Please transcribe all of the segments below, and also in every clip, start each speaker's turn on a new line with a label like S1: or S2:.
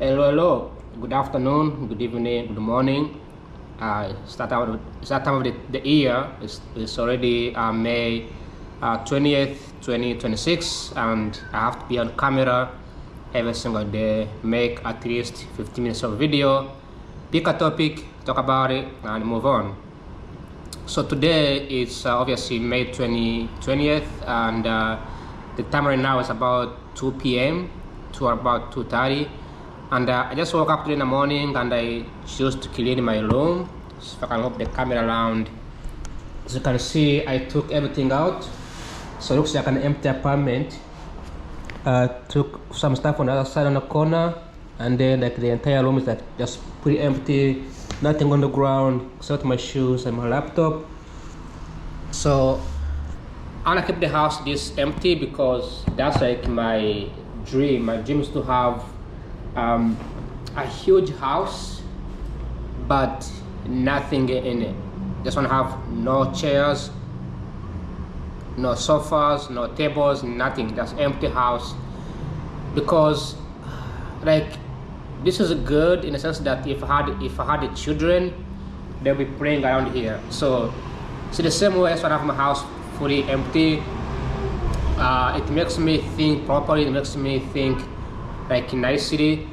S1: Hello. Good afternoon, good evening, good morning. It's that time of the year. It's already May 20th, 2026, and I have to be on camera every single day, make at least 15 minutes of video, pick a topic, talk about it, and move on. So today is obviously May 20th, and the time right now is about 2 p.m. to about 2:30. And I just woke up today in the morning and I chose to clean my room. So if I can move the camera around, as you can see, I took everything out. So it looks like an empty apartment. Took some stuff on the other side on the corner, and then like the entire room is like just pretty empty, nothing on the ground except my shoes and my laptop. So I wanna keep the house this empty because that's like my dream. My dream is to have a huge house but nothing in it. Just want to have no chairs, no sofas, no tables, nothing. Just empty house, because like this is good in the sense that if I had the children, they'll be playing around here. So the same way as I have my house fully empty, it makes me think properly. It makes me think like nicely.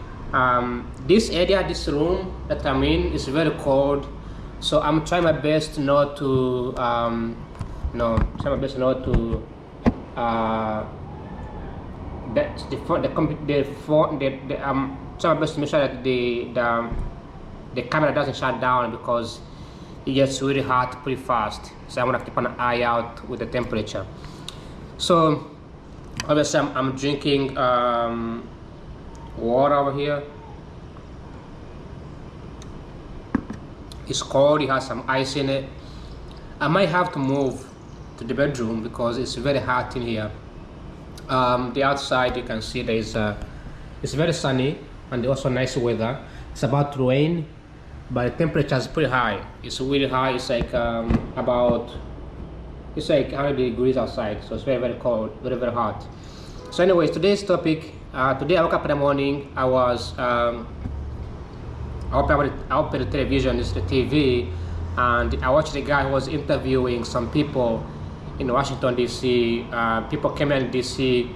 S1: This area, this room that I'm in is very cold, so I'm trying my best not to I'm trying my best to make sure that the camera doesn't shut down, because it gets really hot pretty fast. So I'm gonna keep an eye out with the temperature. So obviously I'm drinking water over here. It's cold, it has some ice in it. I might have to move to the bedroom because it's very hot in here. The outside, you can see it's very sunny and also nice weather. It's about to rain, but the temperature is pretty high. It's really high. It's like it's like 100 degrees outside, so it's very, very cold, very, very hot. So anyways, today's topic, today I woke up in the morning. I opened the television, it's the TV, and I watched the guy who was interviewing some people in Washington DC. People came in DC, I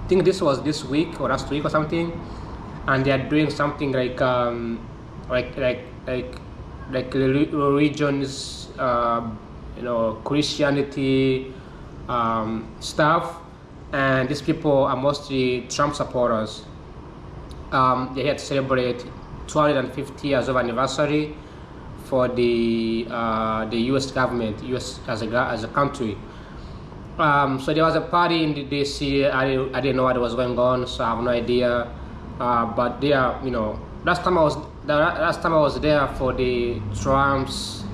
S1: think this was this week or last week or something, and they are doing something like religions, Christianity stuff. And these people are mostly Trump supporters. They had to celebrate 250 years of anniversary for the U.S. government, U.S. as a country. So there was a party in the D.C. I didn't know what was going on, so I have no idea. But they are, last time I was there for the Trump's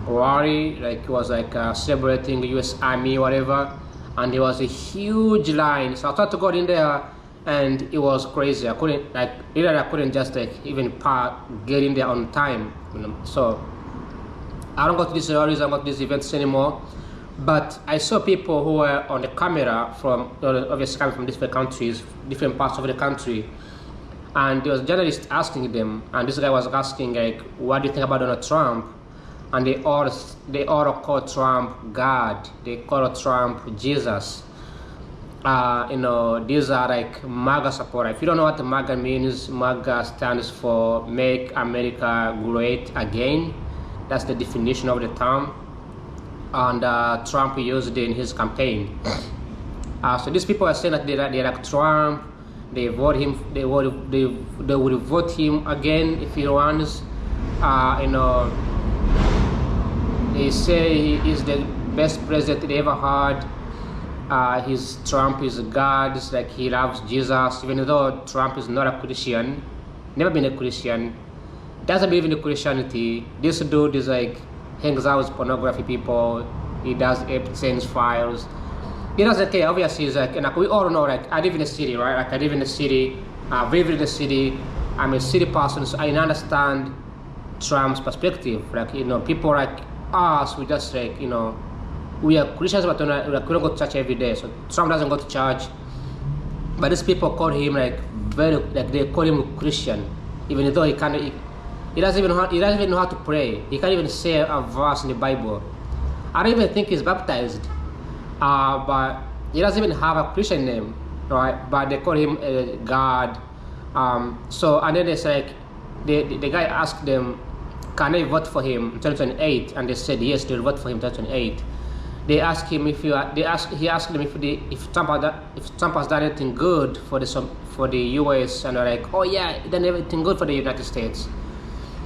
S1: rally, like it was like celebrating the U.S. Army, whatever. And there was a huge line, so I tried to go in there, and it was crazy. I couldn't just like even get in there on time. So I don't go to these rallies, I don't go to these events anymore. But I saw people who were on the camera from obviously coming from different countries, different parts of the country, and there was a journalist asking them, and this guy was asking like, "What do you think about Donald Trump?" And they all call Trump God. They call Trump Jesus. These are like MAGA supporters. If you don't know what MAGA means, MAGA stands for Make America Great Again. That's the definition of the term. And Trump used it in his campaign. So these people are saying that they like Trump. They vote him. They would vote him again if he runs. They say he is the best president they ever had. Trump is God. It's like he loves Jesus, even though Trump is not a Christian, never been a Christian, doesn't believe in Christianity. This dude is like hangs out with pornography people. He does Epstein's files. He doesn't care. Obviously, he's like, we all know. Like, I live in a city, right? Like, I live in a city. I live in the city. I'm a city person, so I understand Trump's perspective. Like, people like us, we just like, we are Christians, but we don't go to church every day. So Trump doesn't go to church. but these people call him like they call him Christian, even though he doesn't even know how to pray. He can't even say a verse in the Bible. I don't even think he's baptized, but he doesn't even have a Christian name, right? But they call him God. So and then it's like the guy asked them, can they vote for him in 2028? And they said yes, they'll vote for him in 2028. They asked him he asked them if Trump has done anything good for the US, and they're like, oh yeah, he done everything good for the United States.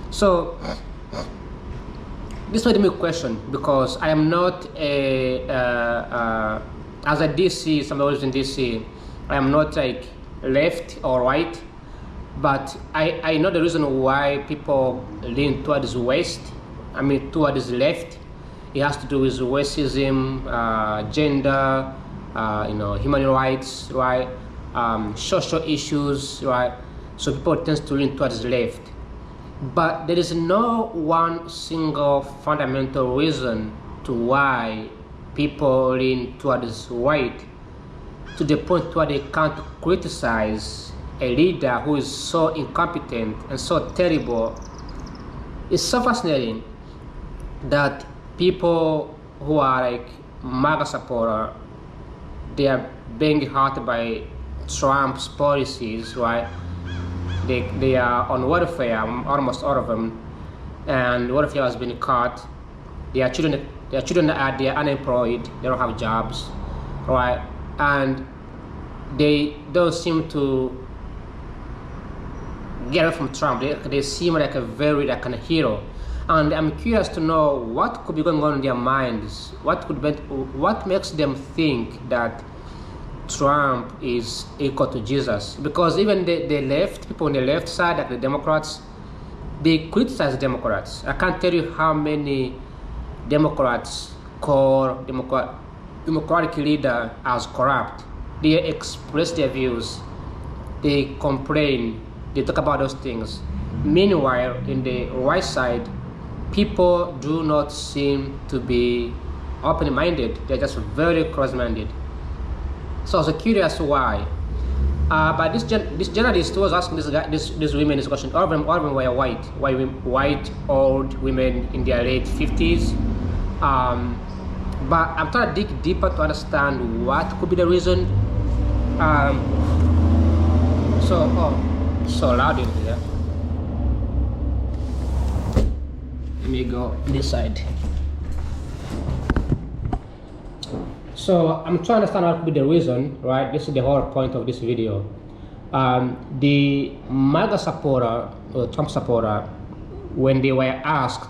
S1: So this made me question, because I am not as a DC, somebody who's in DC, I am not like left or right, but I know the reason why people lean towards west, towards left. It has to do with racism, gender, human rights, right? Social issues, right? So people tend to lean towards left. But there is no one single fundamental reason to why people lean towards right, to the point where they can't criticize a leader who is so incompetent and so terrible. It's so fascinating that people who are like MAGA supporter, they are being hurt by Trump's policies, right? They are on welfare, almost all of them, and welfare has been cut. Their children are unemployed. They don't have jobs, right? And they don't seem to get away from Trump. They seem like a very kind of hero. And I'm curious to know what could be going on in their minds. What makes them think that Trump is equal to Jesus? Because even the left, people on the left side, like the Democrats, they criticize Democrats. I can't tell you how many Democrats call Democratic leader as corrupt. They express their views, they complain, they talk about those things. Meanwhile, in the right side, people do not seem to be open-minded. They're just very close-minded. So I was curious why. But this journalist was asking this women this question. All of them were white old women in their late 50s. But I'm trying to dig deeper to understand what could be the reason. So loud in here. Let me go this side. So I'm trying to understand what could be the reason, right? This is the whole point of this video. The MAGA supporter, or Trump supporter, when they were asked,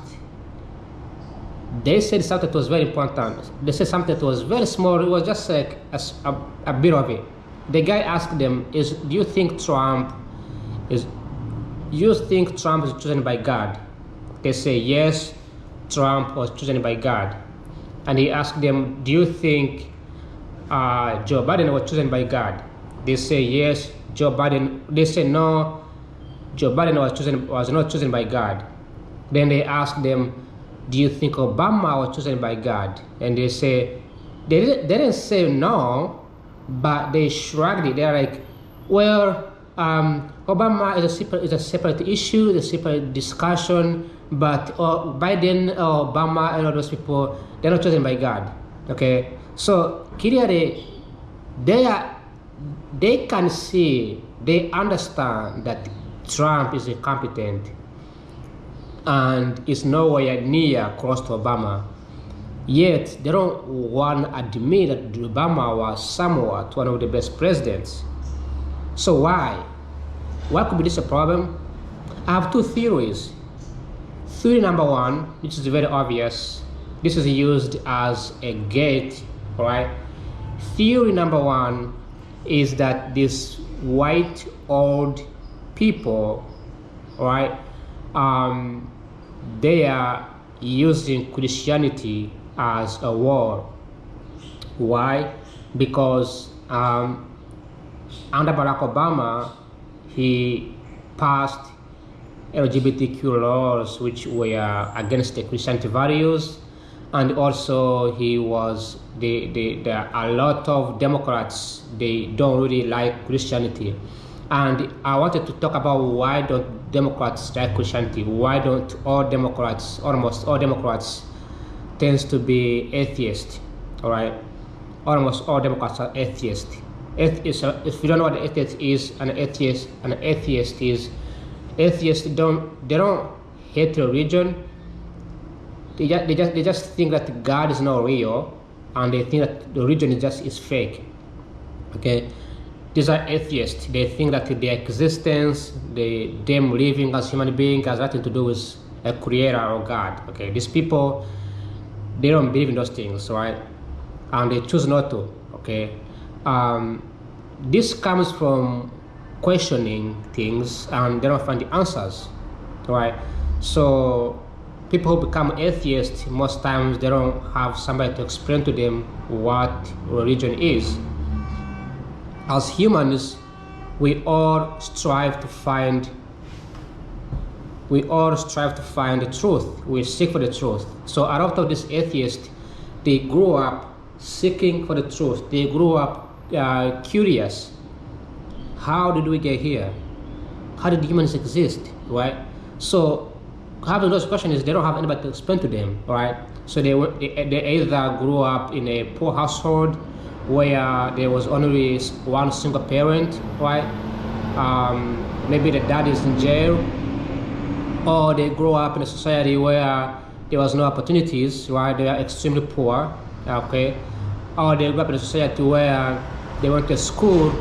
S1: they said something that was very important. They said something that was very small. It was just like a bit of it. The guy asked them, do you think Trump is chosen by God? They say, yes, Trump was chosen by God. And he asked them, do you think Joe Biden was chosen by God? They say, yes, Joe Biden. They say, no, Joe Biden was not chosen by God. Then they asked them, do you think Obama was chosen by God? And they say, they didn't say no, but they shrugged it. They're like, well, Obama is a separate issue, a separate discussion, but Biden, Obama, and all those people, they're not chosen by God. Okay, so clearly they can see, they understand that Trump is incompetent and is nowhere near close to Obama. Yet they don't want to admit that Obama was somewhat one of the best presidents. So why? Why could be this a problem? I have two theories. Theory number one, which is very obvious, this is used as a gate, right? Theory number one is that these white old people, right, they are using Christianity as a war. Why? Because under Barack Obama, he passed LGBTQ laws which were against the Christianity values, and also there are a lot of Democrats, they don't really like Christianity. And I wanted to talk about why don't Democrats like Christianity? Why don't all Democrats, almost all Democrats, tends to be atheist? All right, almost all Democrats are atheist. If you don't know what an atheist is, atheists don't hate religion. They just think that God is not real, and they think that the religion is fake. Okay. These are atheists. They think that their existence, them living as human beings, has nothing to do with a creator or God. Okay, these people, they don't believe in those things, right? And they choose not to. Okay, this comes from questioning things, and they don't find the answers, right? So people who become atheists, most times they don't have somebody to explain to them what religion is. As humans, we all strive to find the truth. We seek for the truth. So a lot of these atheists, they grew up seeking for the truth. They grew up curious. How did we get here? How did humans exist, right? So having those questions, they don't have anybody to explain to them, right? So they either grew up in a poor household, where there was only one single parent, right? Maybe the dad is in jail, or they grow up in a society where there was no opportunities, right? They are extremely poor, okay? Or they grew up in a society where they went to a school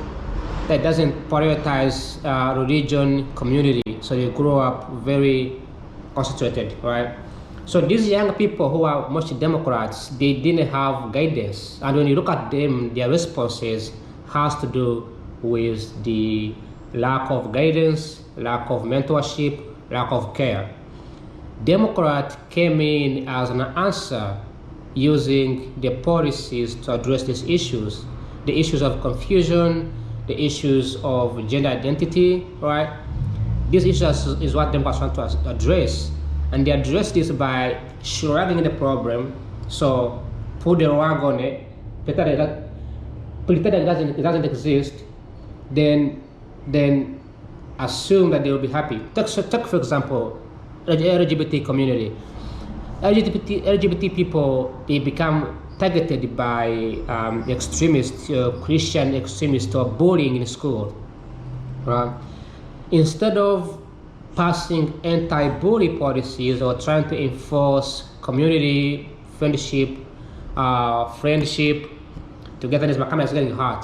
S1: that doesn't prioritize religion, community, so they grow up very concentrated, right? So these young people who are mostly Democrats, they didn't have guidance. And when you look at them, their responses has to do with the lack of guidance, lack of mentorship, lack of care. Democrats came in as an answer using the policies to address these issues. The issues of confusion, the issues of gender identity, right? These issues is what Democrats want to address. And they address this by shrugging the problem. So put the rug on it, pretend that it doesn't exist, then assume that they will be happy. Take for example, the LGBT community. LGBT people, they become targeted by extremists, Christian extremists, or bullying in school. Right? Instead of passing anti-bully policies or trying to enforce community, friendship, togetherness, but it's getting hard.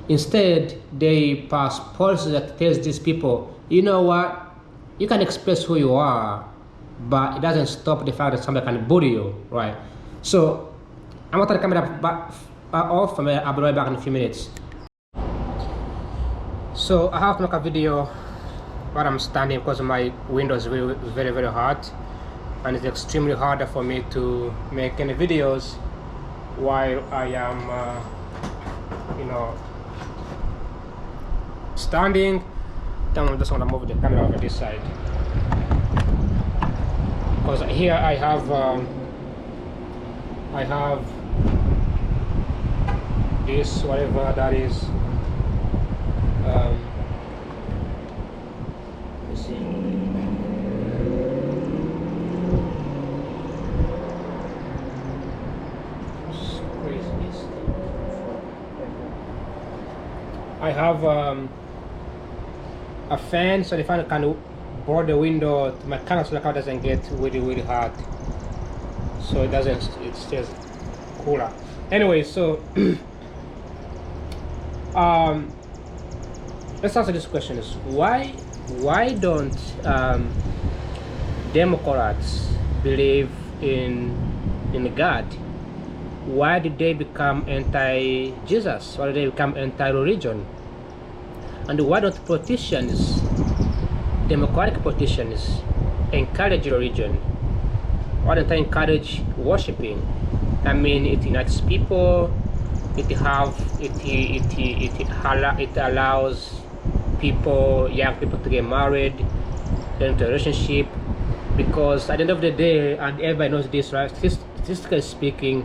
S1: Instead, they pass policies that tells these people, you know what, you can express who you are, but it doesn't stop the fact that somebody can bully you, right? So I'm going to turn the camera back off, and I'll be right back in a few minutes. So I have to make a video where I'm standing because my window is very, very, very hot, and it's extremely hard for me to make any videos while I am, standing. Then I just want to move the camera over this side, because here I have this, whatever that is. I have a fan, so the fan can board the window to my camera so the car doesn't get really, really hot. So it stays cooler. Anyway, so let's answer this question: is why don't Democrats believe in God? Why did they become anti-Jesus? Why did they become anti-religion? And why don't politicians, democratic politicians, encourage religion? Why don't they encourage worshiping? I mean, it unites people. It allows people, young people, to get married, get into a relationship. Because at the end of the day, and everybody knows this, right? statistically speaking,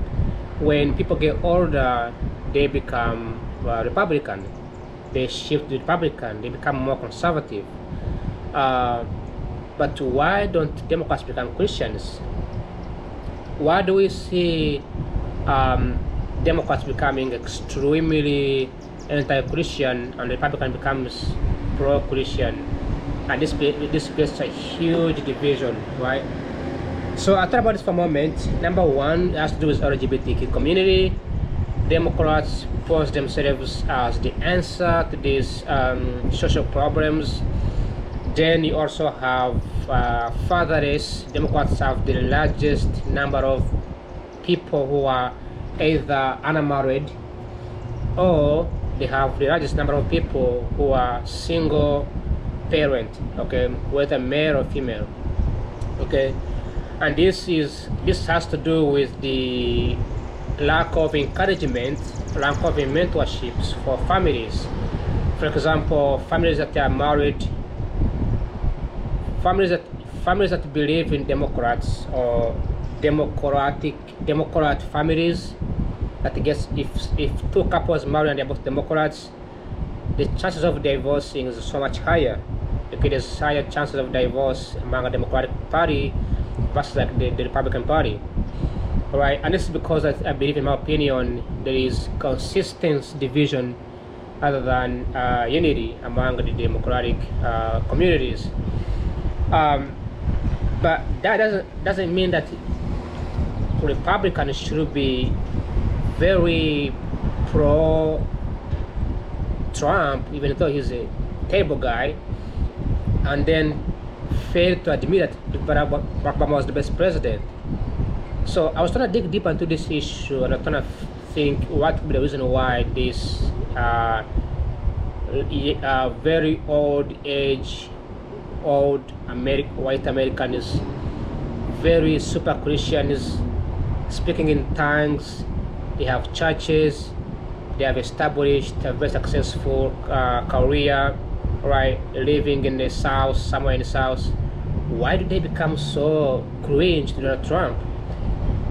S1: when people get older, they become Republican. They shift to Republican. They become more conservative. But why don't Democrats become Christians? Why do we see Democrats becoming extremely anti-Christian and Republican becomes pro-Christian? And this creates a huge division, right? So I thought about this for a moment. Number one, it has to do with LGBTQ community. Democrats pose themselves as the answer to these social problems. Then you also have fatherless. Democrats have the largest number of people who are either unmarried, or they have the largest number of people who are single parent, okay, whether male or female, okay. And this has to do with the lack of encouragement, lack of mentorships for families. For example, families that are married, families that believe in Democrats or Democrat families, that gets if two couples marry and they're both Democrats, the chances of divorcing is so much higher. Okay, there's higher chances of divorce among a Democratic Party versus like the Republican Party. Alright, and this is because I believe, in my opinion, there is consistent division other than unity among the Democratic communities. But that doesn't mean that Republicans should be very pro Trump, even though he's a terrible guy, and then fail to admit that Barack Obama was the best president. So I was trying to dig deep into this issue, and I'm trying to think what would be the reason why this very old white American is very super Christian, is speaking in tongues. They have churches. They have established a very successful career, right? Living in the South, somewhere in the South. Why do they become so cringe to Donald Trump?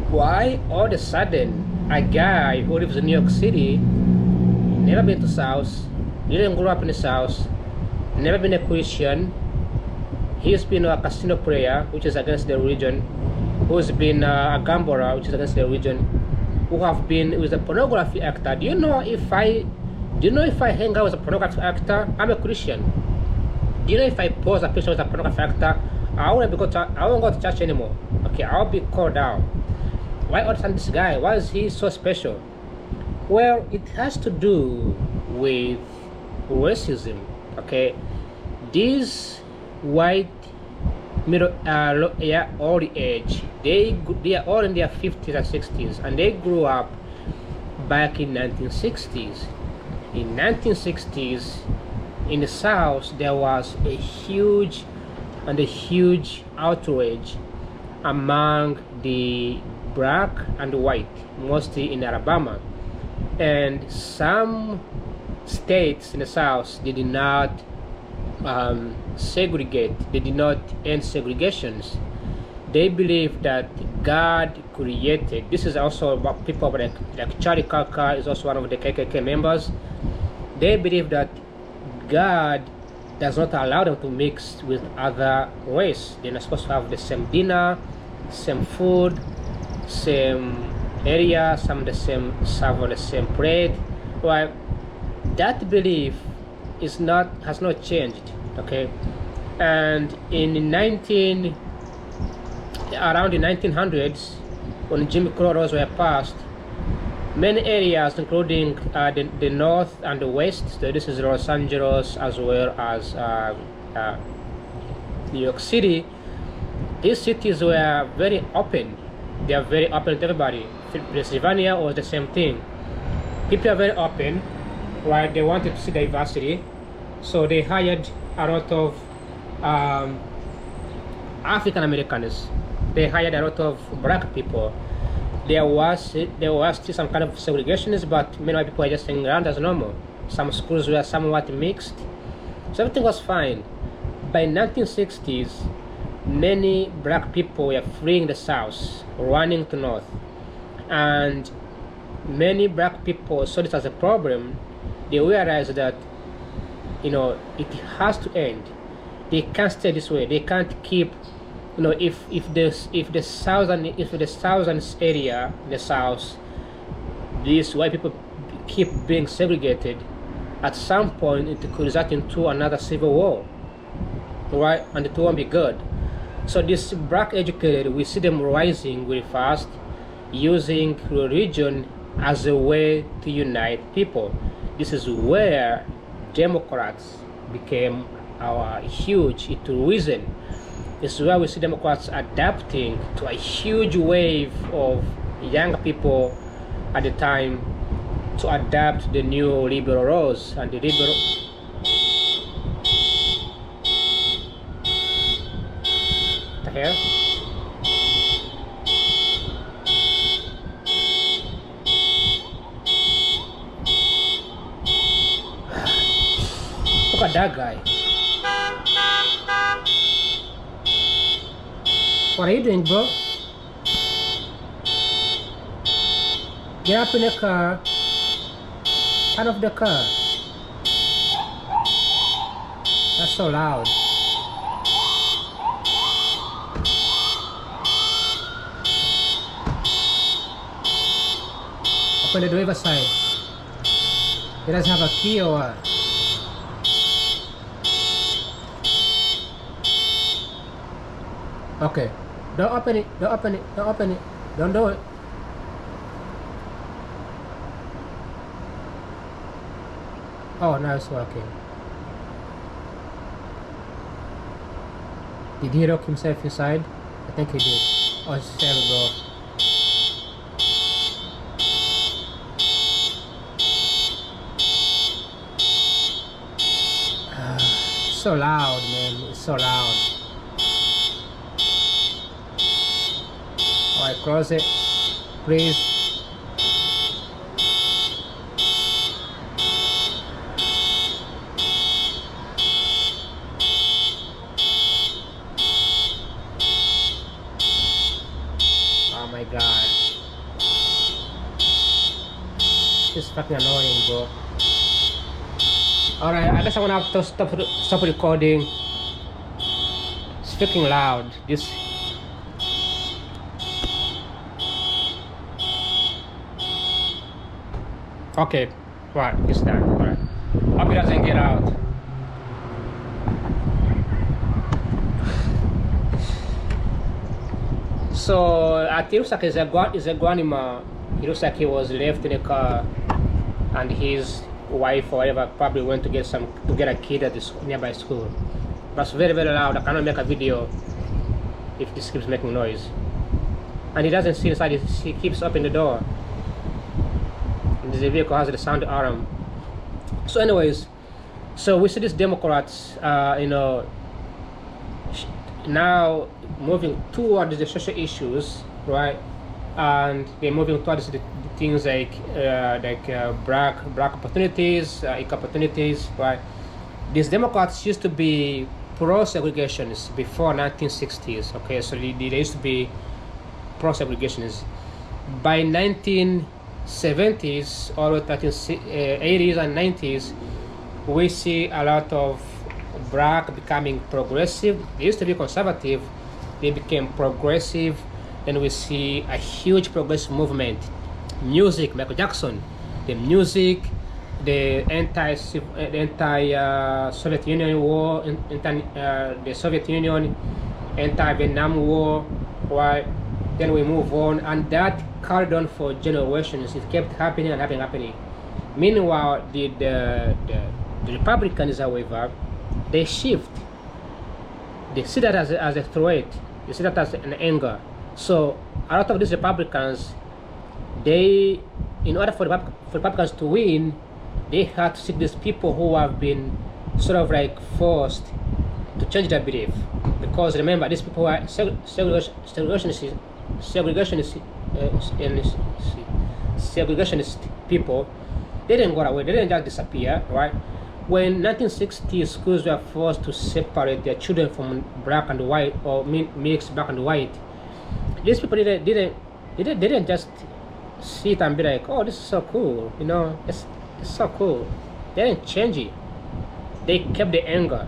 S1: Why all of a sudden a guy who lives in New York City, never been to South, didn't grow up in the South, never been a Christian, he's been a casino player, which is against the religion, who's been a gambler, which is against the religion, who have been with a pornography actor. Do you know if I hang out with a pornography actor, I'm a Christian? Do you know if I pose a picture with a pornography actor, I won't go to church anymore? Okay, I'll be called out. Why understand this guy? Why is he so special? Well, it has to do with racism. Okay, these white middle old age, they are all in their 50s and 60s, and they grew up back in 1960s. In 1960s, in the South, there was a huge outrage among the black and white, mostly in Alabama, and some states in the South, they did not segregate. They did not end segregations. They believe that God created. This is also about people like Charlie Kirk is also one of the KKK members. They believe that God does not allow them to mix with other race. They're not supposed to have the same dinner, same food, same area, some of the same serve on the same plate. Well, that belief has not changed. Okay, and around the 1900s, when Jim Crow laws were passed, many areas, including the north and the west, so this is Los Angeles as well as New York City, these cities were very open. They are very open to everybody. Pennsylvania was the same thing. People are very open, right? They wanted to see diversity, so they hired a lot of African Americans. They hired a lot of black people. There was still some kind of segregations, but many people were just hanging around as normal. Some schools were somewhat mixed, so everything was fine. By 1960s, many black people were fleeing the South, running to North, and many black people saw this as a problem. They realized that it has to end. They can't stay this way. They can't keep if the southern area in the South, these white people keep being segregated, at some point it could result into another civil war, right? And it won't be good. So this black educated, we see them rising really fast, using religion as a way to unite people. This is where Democrats became our huge reason. This is where we see Democrats adapting to a huge wave of young people at the time to adapt the new liberal laws and the liberal. The hell? Look at that guy. What are you doing, bro? Get up in the car. Out of the car. That's so loud. Open the driver's side. He doesn't have a key or what? Okay. Don't open it. Don't open it. Don't open it. Don't do it. Oh, now it's working. Did he lock himself inside? I think he did. Oh, there we go. So loud, man. It's so loud. Alright, close it. Please. My God, it's fucking annoying, bro. Alright, I guess I'm gonna have to stop recording. It's freaking loud. This. Okay, right, it's done. Alright, hope it doesn't get out. So it looks like it's a grandma. It looks like he was left in a car, and his wife or whatever probably went to get a kid at this nearby school. That's very, very loud. I cannot make a video if this keeps making noise. And he doesn't see inside. He keeps opening the door. And the vehicle has the sound alarm. So, anyways, so we see these Democrats, now moving towards the social issues, right? And they're moving towards the things like black opportunities, equal opportunities, right? These Democrats used to be pro-segregationists before 1960s. Okay, so they used to be pro-segregationists. By 1970s or 1980s and 90s, we see a lot of black becoming progressive. They used to be conservative, they became progressive. Then we see a huge progressive movement. Music, Michael Jackson, the music, the anti-Soviet Union war, the Soviet Union, anti-Vietnam war, right? Then we move on, and that carried on for generations. It kept happening and happening. Meanwhile, the Republicans, however, they shift. They see that as a threat. They see that as an anger. So a lot of these Republicans, in order for Republicans to win, they had to seek these people who have been sort of like forced to change their belief. Because remember, these people are segregationist people. They didn't go away. They didn't just disappear, right? when 1960 schools were forced to separate their children from black and white, or mix black and white, these people didn't just sit and be like, oh, this is so cool, it's so cool. They didn't change it. They kept the anger.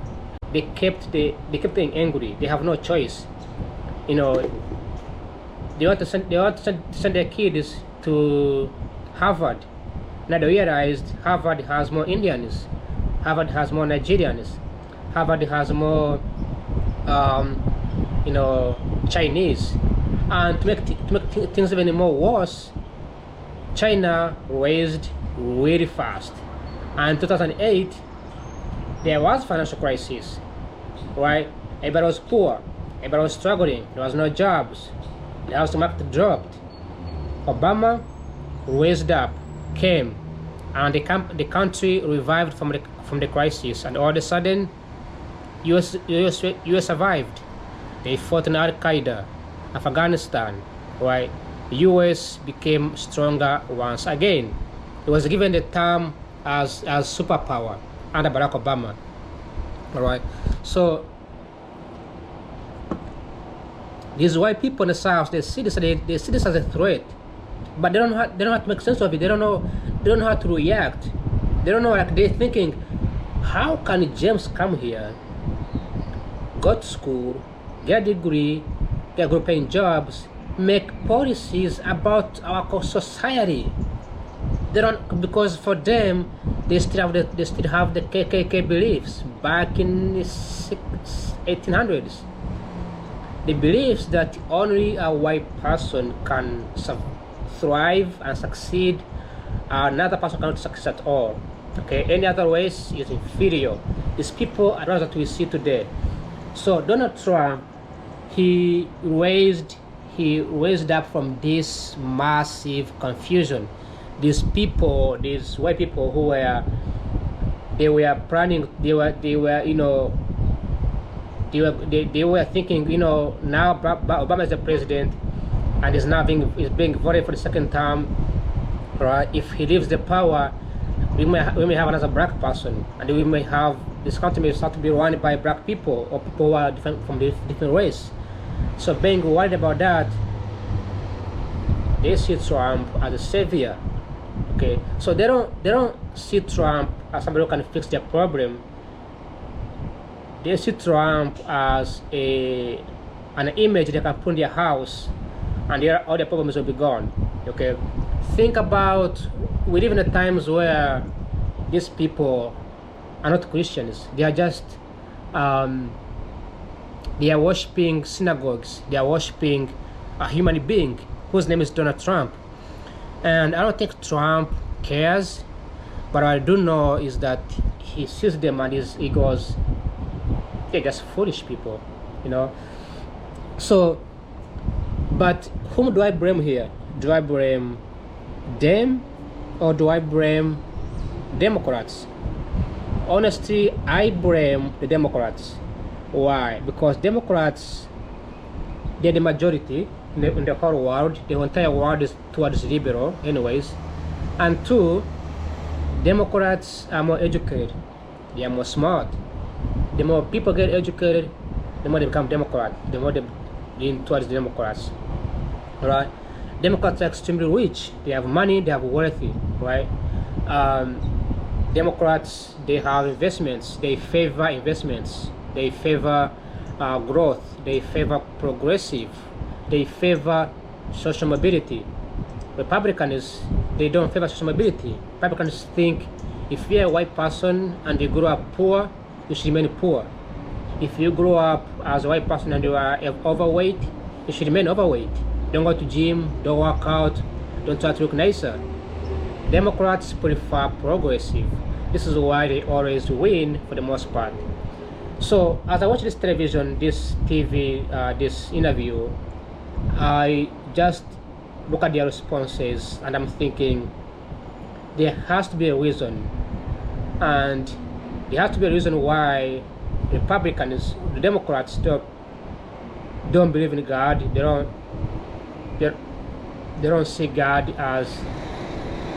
S1: They kept them angry. They have no choice. They want to send their kids to Harvard. Now they realized Harvard has more Indians. Harvard has more Nigerians. Harvard has more, Chinese. And to make things even more worse, China raised really fast. And in 2008, there was financial crisis, right? Everybody was poor. Everybody was struggling. There was no jobs. The housing market dropped. Obama raised up, came, and the country revived from the crisis. And all of a sudden, US survived. They fought in Al Qaeda, Afghanistan, right? The US became stronger once again. It was given the term as superpower under Barack Obama. All right, so these white people in the South, they see this as a threat, but they don't know how to make sense of it. They don't know how to react. They don't know, like, they're thinking, how can James come here, go to school, get a degree, get good paying jobs, make policies about our society? They don't, because for them, they still have the KKK beliefs back in the 1800s. The beliefs that only a white person can thrive and succeed, another person cannot succeed at all. Okay, any other ways is inferior. These people are those that we see today. So Donald Trump, he raised up from this massive confusion. These white people who were planning, they were thinking, now Obama is the president and is being voted for the second term, right? If he leaves the power, we may have another black person, and we may have this country may start to be run by black people or people who are different from different race. So being worried about that, they see Trump as a savior. Okay, so they don't see Trump as somebody who can fix their problem. They see Trump as an image they can put in their house, and all their problems will be gone. Okay, think about, we live in the times where these people are not Christians. They are just they are worshiping synagogues. They are worshiping a human being whose name is Donald Trump. And I don't think Trump cares, but what I do know is that he sees them and he goes, they're just foolish people, So, but whom do I blame here? Do I blame them, or do I blame Democrats? Honestly, I blame the Democrats. Why? Because Democrats, they're the majority in the whole world. The entire world is towards liberal anyways. And two, Democrats are more educated. They are more smart. The more people get educated, the more they become Democrat, the more they lean towards the Democrats. Right? Democrats are extremely rich. They have money, they have wealthy, right? Democrats, they have investments. They favor investments. They favor growth. They favor progressive. They favor social mobility. Republicans, they don't favor social mobility. Republicans think if you're a white person and you grow up poor, you should remain poor. If you grow up as a white person and you are overweight, you should remain overweight. Don't go to gym, don't work out, don't try to look nicer. Democrats prefer progressive. This is why they always win for the most part. So as I watch this television, this TV, this interview, I just look at their responses and I'm thinking there has to be a reason, and there has to be a reason why Republicans, the Democrats, don't believe in God. They don't see God as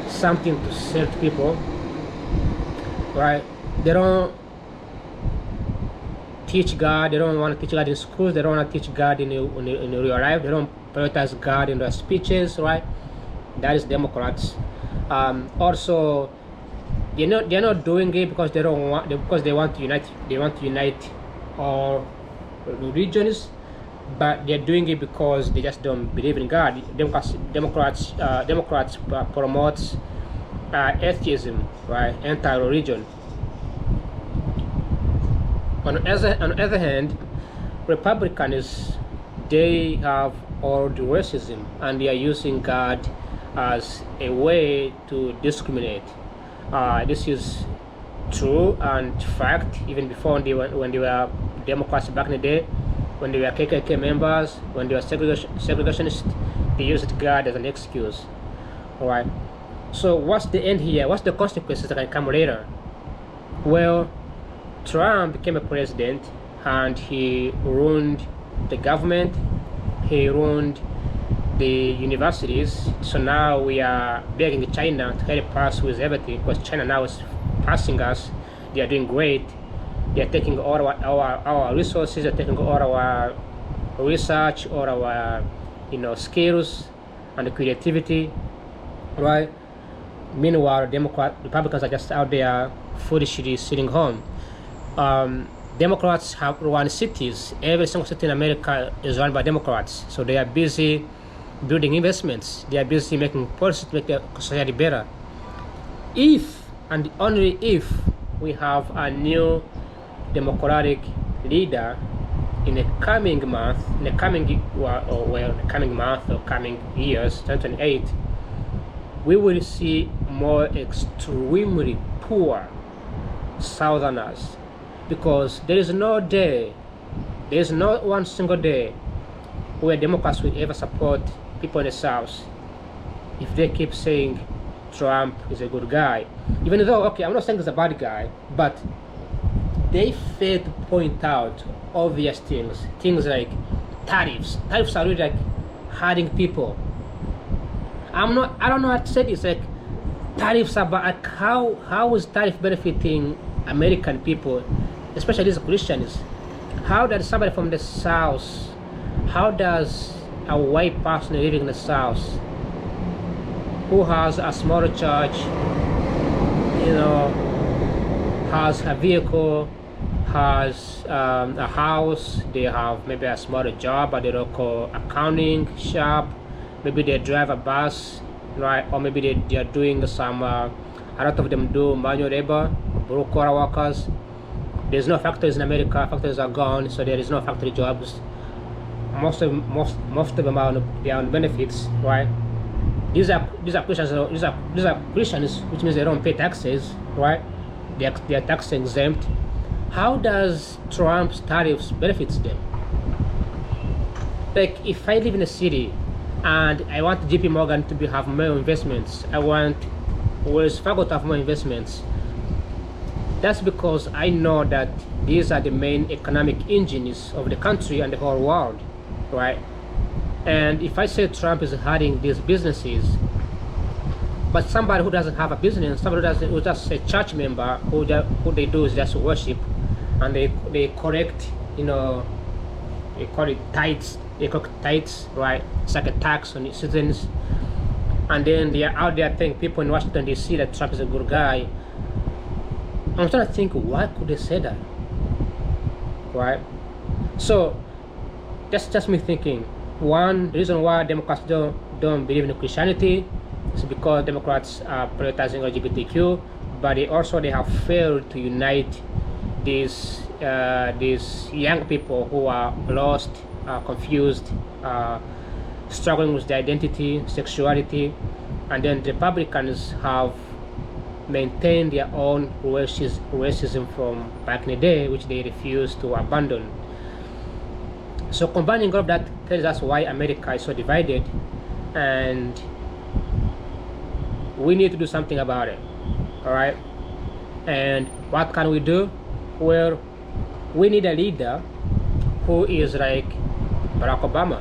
S1: something to save people, right? They don't teach God. They don't want to teach God in schools. They don't want to teach God in real life. They don't prioritize God in their speeches, right? That is Democrats. Also, they're not doing it because because they want to unite. They want to unite all religions, but they're doing it because they just don't believe in God. Democrats promotes atheism, right? Anti-religion. On the other hand, Republicans, they have all the racism, and they are using God as a way to discriminate. This is true and fact even before when they were Democrats back in the day, when they were KKK members, when they were segregationists, they used God as an excuse. All right. So what's the end here? What's the consequences that can come later? Well, Trump became a president and he ruined the government, he ruined the universities. So now we are begging China to help us with everything because China now is passing us. They are doing great. They are taking all our resources, they're taking all our research, all our skills and creativity, right? Meanwhile, Republicans are just out there foolishly sitting home. Democrats have run cities. Every single city in America is run by Democrats. So they are busy building investments. They are busy making policies to make the society better. If and only if we have a new Democratic leader in the coming month, coming years, 2028, we will see more extremely poor Southerners. Because there is not one single day where Democrats will ever support people in the South if they keep saying Trump is a good guy. Even though, okay, I'm not saying he's a bad guy, but they fail to point out obvious things like tariffs. Tariffs are really like hurting people. I don't know how to say this. Like tariffs are like how is tariff benefiting American people, especially these Christians? How does somebody from the South, how does a white person living in the South who has a smaller church, has a vehicle, has a house, they have maybe a smaller job at the local accounting shop, maybe they drive a bus, right? Or maybe they are doing some, a lot of them do manual labor, blue collar workers. There's no factories in America. Factories are gone, so there is no factory jobs. Most of them are on benefits, right? These are Christians. These are Christians, which means they don't pay taxes, right? They are tax exempt. How does Trump's tariffs benefits them? Like if I live in a city and I want JP Morgan to have more investments, I want Wells Fargo to have more investments. That's because I know that these are the main economic engines of the country and the whole world, right? And if I say Trump is hurting these businesses, but somebody who doesn't have a business, somebody who's just a church member, who they do is just worship, and they collect, they call it tithes. They collect tithes, right? It's like a tax on the citizens, and then they are out there telling people in Washington D.C. that Trump is a good guy. I'm trying to think, why could they say that, right? So that's just me thinking. One reason why Democrats don't believe in Christianity is because Democrats are prioritizing LGBTQ, but they have failed to unite these young people who are lost, confused, struggling with their identity, sexuality, and then the Republicans have maintain their own racism from back in the day, which they refuse to abandon. So combining all of that tells us why America is so divided, and we need to do something about it. All right. And what can we do? Well, we need a leader who is like Barack Obama.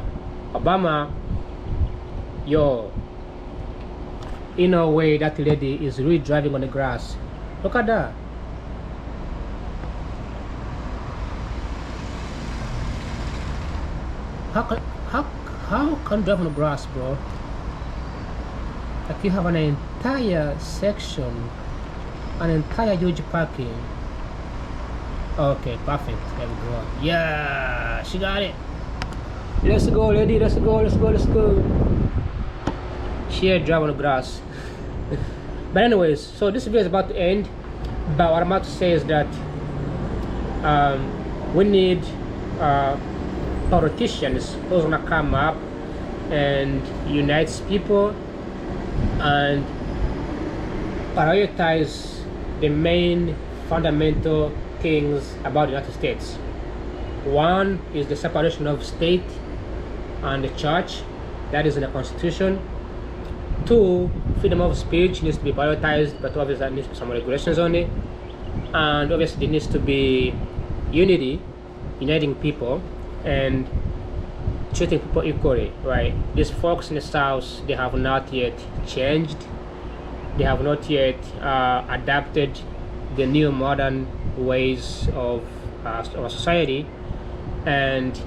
S1: In a way, that lady is really driving on the grass. Look at that. How can how how can you drive on the grass, bro? Like you have an entire section, an entire huge parking. Okay, perfect. There we go. Yeah, she got it. Let's go, lady. Let's go. Let's go. Let's go. She had drive on the grass. But anyways, so this video is about to end. But what I'm about to say is that we need politicians who's gonna come up and unite people and prioritize the main fundamental things about the United States. One is the separation of state and the church, that is in the Constitution. Two, freedom of speech needs to be prioritized, but obviously there needs to be some regulations on it. And obviously there needs to be uniting people and treating people equally, right? These folks in the South, they have not yet changed. They have not yet adapted the new modern ways of our society, and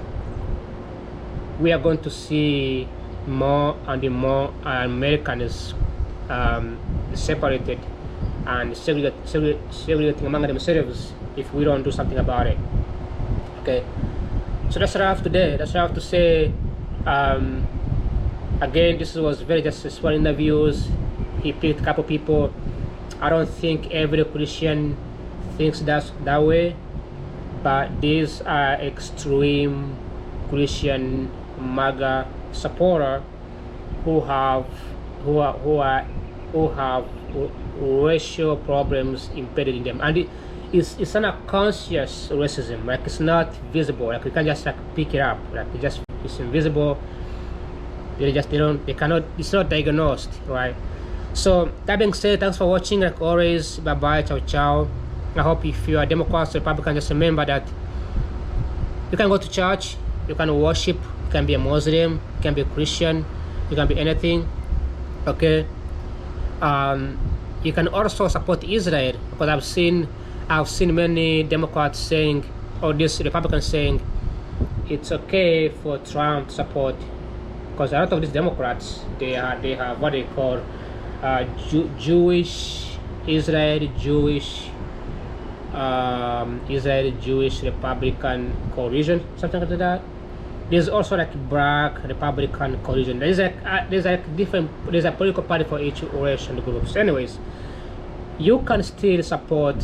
S1: we are going to see more and more Americans separated and segregating among themselves if we don't do something about it. Okay, so that's what I have today. That's what I have to say. Again, this was very just small interviews. He picked a couple people. I don't think every Christian thinks that way, but these are extreme Christian MAGA supporter who have racial problems embedded in them, and it's an unconscious racism. Like it's not visible. Like you can just like pick it up. Like it's invisible. They cannot. It's not diagnosed, right? So that being said, thanks for watching. Like always, bye bye, ciao ciao. I hope if you are Democrats or Republican, just remember that you can go to church, you can worship, you can be a Muslim, you can be a Christian, you can be anything. Okay. You can also support Israel, because I've seen many Democrats saying, or this Republicans saying, it's okay for Trump to support, because a lot of these Democrats they have what they call Jewish Republican coalition, something like that. There's also like black Republican coalition. There's a political party for each racial groups. Anyways, you can still support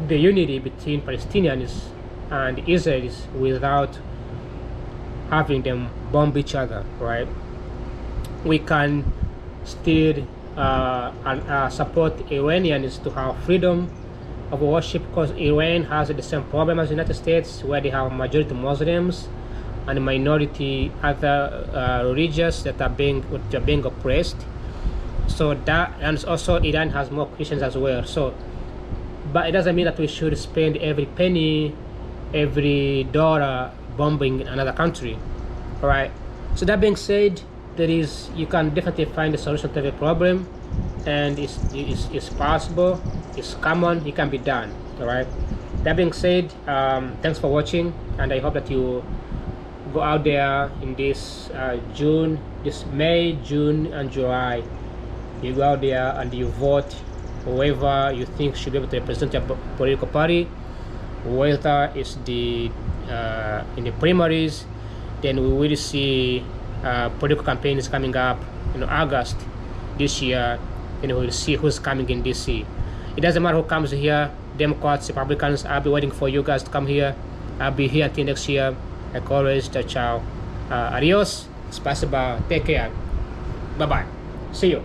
S1: the unity between Palestinians and Israelis without having them bomb each other, right? We can still support Iranians to have freedom of worship, because Iran has the same problem as the United States, where they have majority Muslims and minority other religions that are being oppressed. So that, and also Iran has more Christians as well. So, but it doesn't mean that we should spend every penny, every dollar bombing another country. All right. So that being said, you can definitely find a solution to every problem, and it's possible, it's common, it can be done. All right. That being said, thanks for watching, and I hope that you go out there in this May, June, and July. You go out there and you vote whoever you think should be able to represent your political party, whether it's in the primaries. Then we will see political campaigns coming up in August this year, and we'll see who's coming in DC. It doesn't matter who comes here, Democrats, Republicans. I'll be waiting for you guys to come here. I'll be here until next year. Like always, ciao ciao. Adios, spasiba, take care. Bye bye. See you.